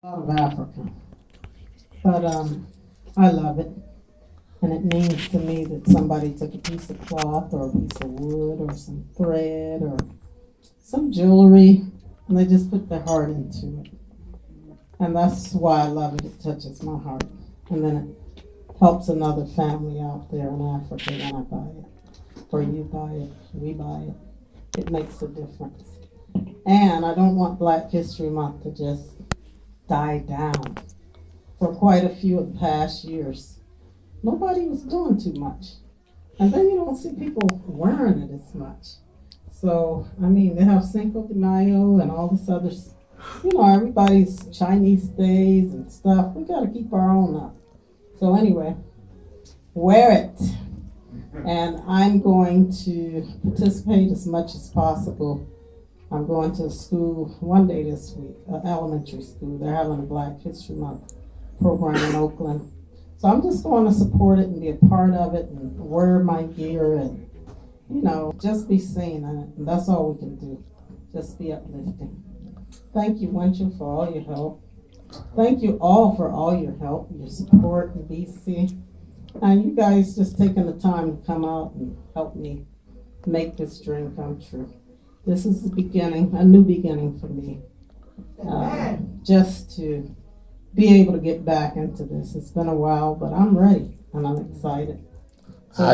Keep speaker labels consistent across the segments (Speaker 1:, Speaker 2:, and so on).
Speaker 1: Of Africa, but I love it, and it means to me that somebody took a piece of cloth or a piece of wood or some thread or some jewelry, and they just put their heart into it, and that's why I love it. It touches my heart, and then it helps another family out there in Africa when I buy it, or you buy it, we buy it. It makes a difference, and I don't want Black History Month to just died down. For quite a few of the past years, nobody was doing too much. And then you don't see people wearing it as much. So, I mean, they have Cinco de Mayo and all this other, everybody's Chinese days and stuff. We got to keep our own up. So anyway, wear it. And I'm going to participate as much as possible. I'm going to school one day this week, elementary school. They're having a Black History Month program in Oakland. So I'm just going to support it and be a part of it and wear my gear and, just be seen in it. And that's all we can do. Just be uplifting. Thank you, Winchell, for all your help. Thank you all for all your help, your support in BC. And you guys just taking the time to come out and help me make this dream come true. This is the beginning, a new beginning for me, just to be able to get back into this. It's been a while, but I'm ready and I'm excited. So I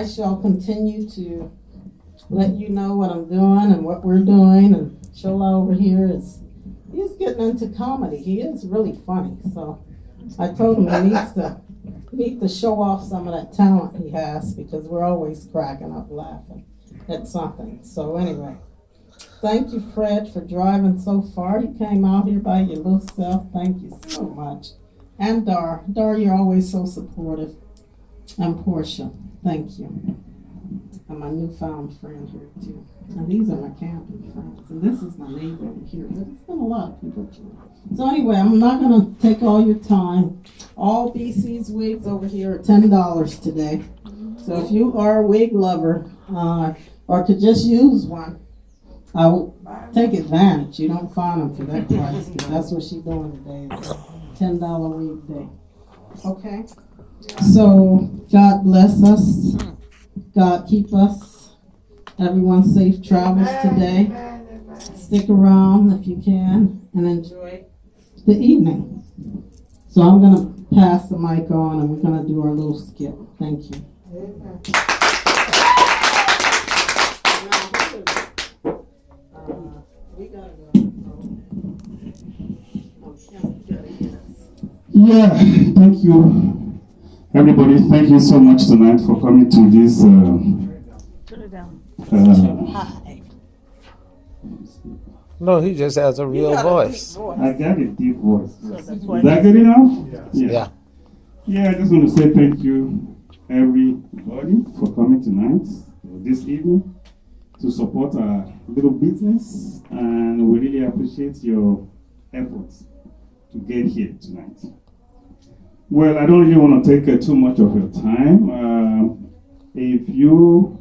Speaker 1: shall continue to let you know what I'm doing and what we're doing. And Shola over here he's getting into comedy. He is really funny. So I told him he needs to show off some of that talent he has, because we're always cracking up laughing at something. So anyway, thank you, Fred, for driving so far. You came out here by your little self. Thank you so much. And Dar, you're always so supportive. And Portia, thank you. And my newfound friend here too. And these are my camping friends. And this is my neighbor over here. But it's been a lot of people too. So anyway, I'm not going to take all your time. All BC's wigs over here are $10 today. So if you are a wig lover, or could just use one, I would take advantage. You don't find them for that price, because that's what she's doing today. It's a $10 wig day. Okay? So God bless us. God keep us. Everyone safe travels today. Stick around if you can and enjoy the evening. So I'm going to pass the mic on and we're going to do our little skit. Thank you.
Speaker 2: Yeah, thank you, everybody. Thank you so much tonight for coming to this.
Speaker 3: No, he just has a real voice.
Speaker 2: I got a deep voice. Is that good enough?
Speaker 3: Yeah.
Speaker 2: Yeah, I just want to say thank you, everybody, for coming tonight, this evening, to support our little business, and we really appreciate your efforts to get here tonight. Well, I don't really want to take too much of your time. If you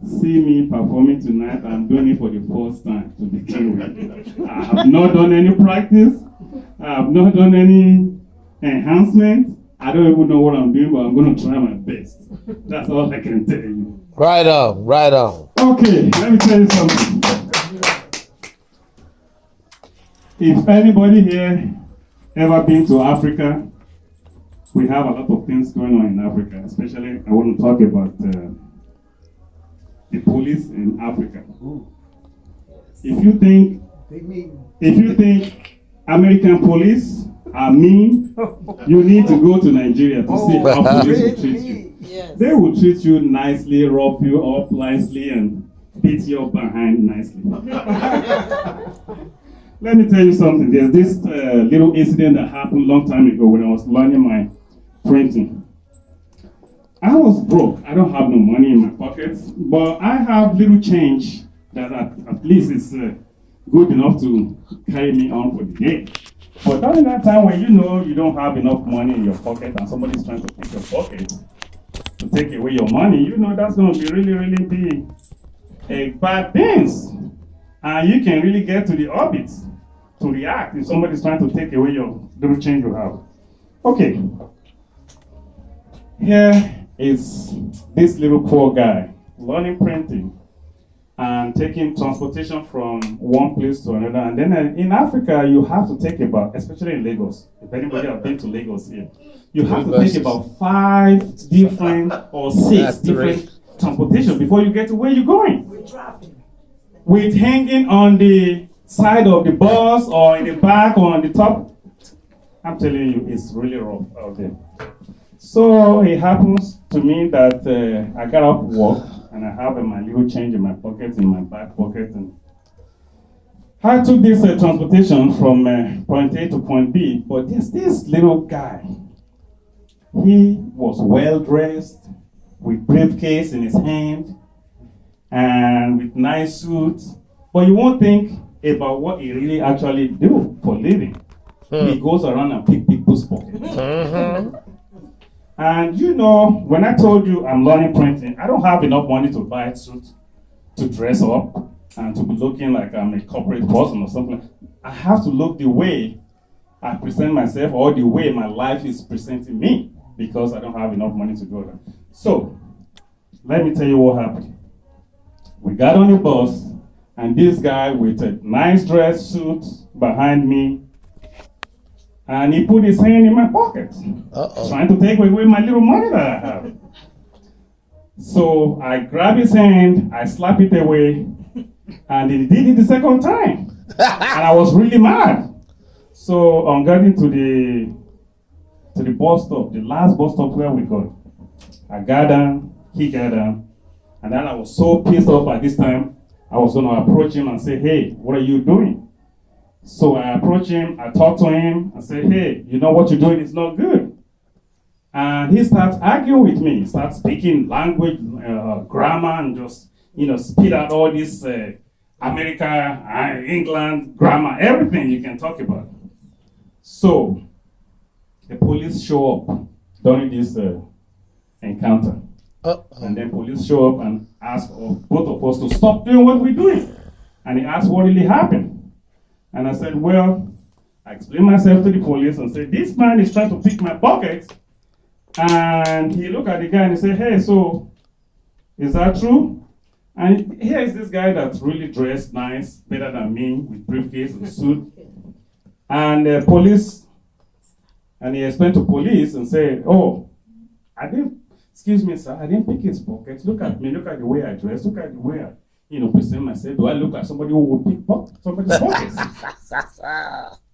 Speaker 2: see me performing tonight, I'm doing it for the first time to begin with. I have not done any practice. I have not done any enhancement. I don't even know what I'm doing, but I'm going to try my best. That's all I can tell you.
Speaker 3: Right on, right on.
Speaker 2: Okay, let me tell you something. If anybody here ever been to Africa, we have a lot of things going on in Africa. Especially, I want to talk about the police in Africa. If you think American police are mean, you need to go to Nigeria to see how police will treat you.
Speaker 1: Yes.
Speaker 2: They will treat you nicely, rough you up nicely, and beat you up behind nicely. Let me tell you something. There's this little incident that happened a long time ago when I was learning my printing. I was broke. I don't have no money in my pockets, but I have little change that at least is good enough to carry me on for the day. But during that time when you don't have enough money in your pocket and somebody's trying to pick your pocket to take away your money, that's going to be really be a bad thing. And you can really get to the orbit to to react if somebody's trying to take away your little change you have. Okay. Here is this little poor guy learning printing and taking transportation from one place to another. And then in Africa, you have to take about, especially in Lagos, if anybody has been to Lagos here, you have to take about 5 different or 6 different transportation before you get to where you're going. With hanging on the side of the bus or in the back or on the top. I'm telling you, it's really rough out there. So it happens to me that I got off work and I have my little change in my pocket, in my back pocket. And I took this transportation from point A to point B, but there's this little guy. He was well dressed, with briefcase in his hand, and with nice suit. But you won't think about what he really actually do for living. He goes around and pick people's pockets. And you know, when I told you I'm learning printing, I don't have enough money to buy a suit, to dress up, and to be looking like I'm a corporate person or something. I have to look the way I present myself or the way my life is presenting me, because I don't have enough money to go there. So, let me tell you what happened. We got on the bus, and this guy with a nice dress suit behind me, and he put his hand in my pocket, trying to take away my little money that I have. So I grab his hand, I slap it away, and he did it the second time. And I was really mad. So on getting to the bus stop, the last bus stop where we got, I got down, he got down, and then I was so pissed off at this time, I was going to approach him and say, hey, what are you doing? So I approached him, I talked to him, I said, hey, you know what you're doing is not good. And he starts arguing with me, he starts speaking language, grammar, and just, spit out all this America, England, grammar, everything you can talk about. So the police show up during this encounter. And then police show up and ask both of us to stop doing what we're doing. And he asked what really happened. And I said, well, I explained myself to the police and said, this man is trying to pick my pocket. And he looked at the guy and he said, hey, so is that true? And here is this guy that's really dressed nice, better than me, with briefcase and suit. And the police, and he explained to police and said, oh, excuse me, sir, I didn't pick his pocket. Look at me, look at the way I dress, look at the way I present myself. Do I look like somebody who will pick somebody's pockets?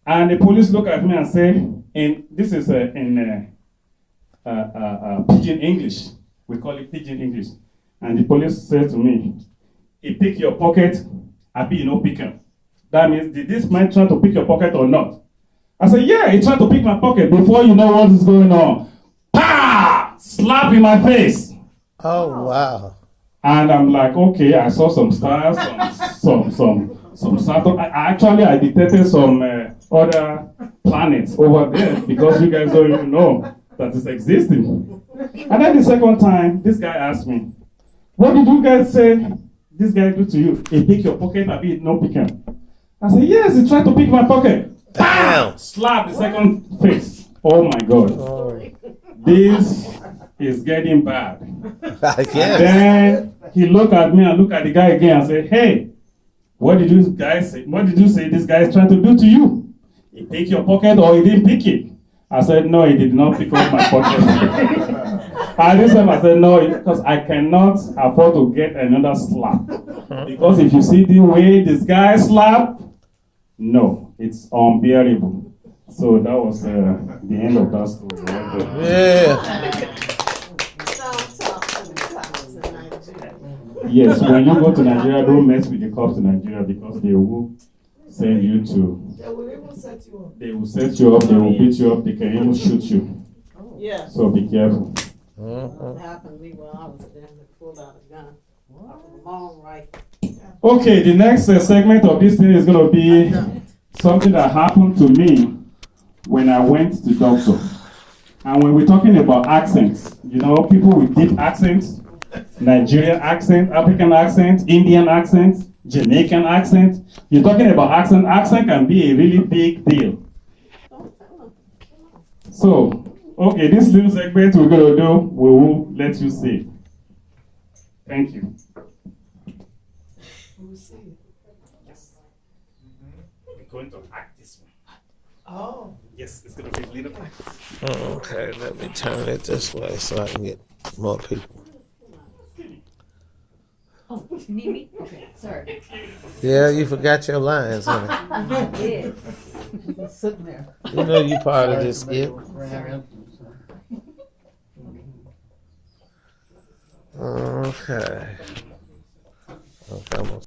Speaker 2: And the police look at me and say, and this is in pidgin English. We call it pidgin English. And the police said to me, he pick your pocket, I be pick him. That means, did this man try to pick your pocket or not? I said, yeah, he tried to pick my pocket. Before you know what is going on, pa! Slap in my face.
Speaker 3: Oh, wow.
Speaker 2: And I'm like, okay, I saw some stars, some Saturn. I detected some other planets over there, because you guys don't even know that it's existing. And then the second time, this guy asked me, what did you guys say this guy do to you? He pick your pocket, I be no pick him. I said, yes, he tried to pick my pocket. Bam! Slap the second face. Oh my God. Oh. This is getting bad.
Speaker 3: I guess.
Speaker 2: And then he looked at me and looked at the guy again and said, hey, what did you guys say? What did you say this guy is trying to do to you? He picked your pocket or he didn't pick it? I said, no, he did not pick up my pocket. And this time I said, no, because I cannot afford to get another slap. Because if you see the way this guy slapped, no, it's unbearable. So that was the end of that story.
Speaker 3: Yeah.
Speaker 2: Yes, when you go to Nigeria, don't mess with the cops in Nigeria, because they will send you to.
Speaker 4: They will even set you up.
Speaker 2: They will set you up, they will beat you up, they can even shoot you.
Speaker 4: Yeah.
Speaker 2: So be careful.
Speaker 1: That happened to me when I was there. They pulled out a gun. A long rifle.
Speaker 2: Okay, the next segment of this thing is going to be something that happened to me when I went to doctor. And when we're talking about accents, people with deep accents, Nigerian accent, African accent, Indian accent, Jamaican accent. You're talking about accent. Accent can be a really big deal. So, okay, this little segment we're going to do, we will let you see. Thank you.
Speaker 4: We'll see.
Speaker 2: Yes. We're going to act this one.
Speaker 4: Oh.
Speaker 2: Yes, it's going to be a little practice.
Speaker 3: Okay, let me turn it this way so I can get more people.
Speaker 5: Oh, me? Okay, sorry.
Speaker 3: Yeah, you forgot your lines, honey.
Speaker 5: I did.
Speaker 4: Just sitting there.
Speaker 3: You know you part of this skit. Okay. Okay, I'm gonna